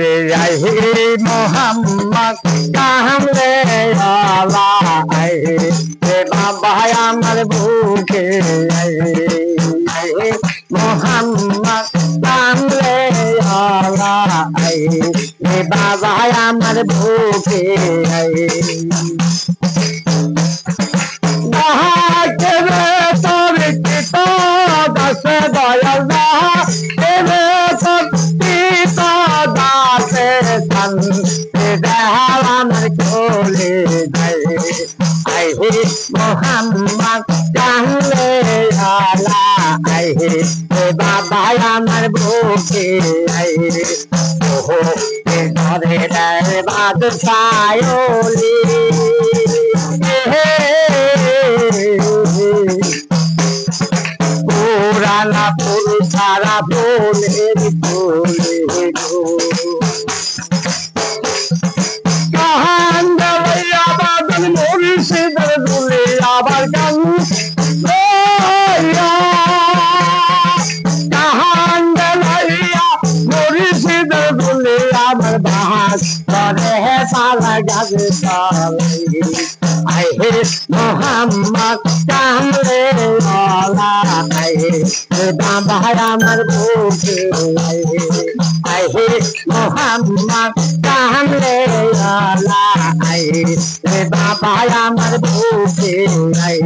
रे आई मोहम्मद कामले आला आई रे बाबा আমার বুকে आई मोहम्मद कामले आला आई रे बाबा আমার বুকে आई मोहम्मद कामले आला आई बाबा আমার বুকে आई ओहो घरे रे बादशाहली पुराना पुरुषारा बोले बोले মুর্শিদের দুলে আবার গান কাহান্ডালাইয়া মুর্শিদের দুলে আবার বাস করে সারা গাছে সালাই আই হে মোহাম্মদ কামলে আলা আই হে বাবা আমার বুকে আই হে মোহাম্মদ কামলে আলা আই হে বাবা আমার বুকে আই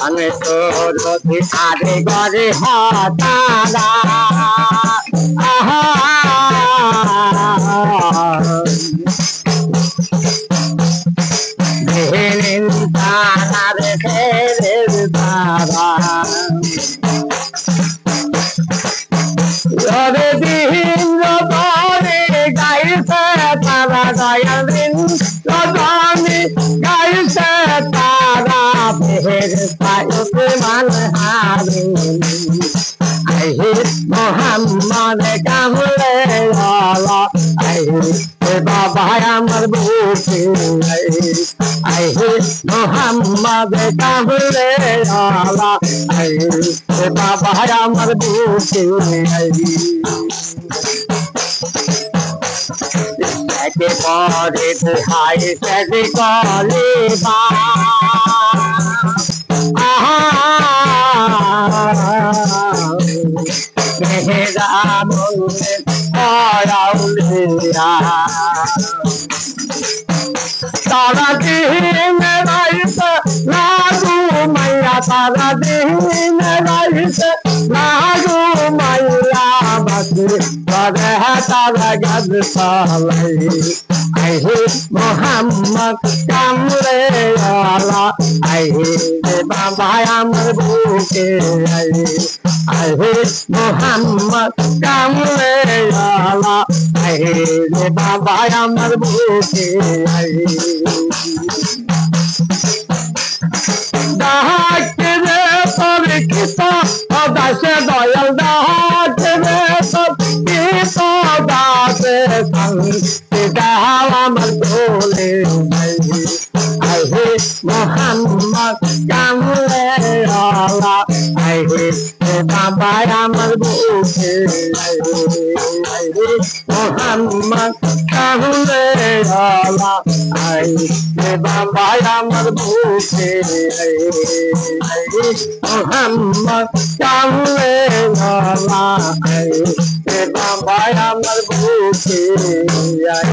আমি তো রোজি আরে গরে হাতারা আহা দেহেন তারা রে তারা রে দিন রবারে গাইছে তারা দয়ালিন রবানি গাইছে তারা বেহের সায়ুতে মান হারিন আই হে মোহাম্মদ কামলে আলা আই হে বাবা আমার বুকে আই হে মোহাম্মদ কামলে আলা আই হে বাবা আমার বুকে के पौधे दुहाई से कले बा तारा दिन राइस लागू मैया तारा दिन राइस लागू मैया बस तारा गद सालाई आई हे मोहम्मद कामले आला आई हे बाबा আমার বুকে आई हे मोहम्मद कामले आला आई हे बाबा আমার বুকে ডাকে রে তোর কিতা দাসে দয়াল ডাকে রে তোর কিতা দাসে সঙ্গে দাও আমার কোলে আই হে মোহাম্মদ কামলে আলা আই হে বাবা আমার বুকে আই হে মোহাম্মদ কামলে আলা আই হে বাবা আমার বুকে আই হে মোহাম্মদ কামলে আলা আই হে বাবা আমার বুকে আই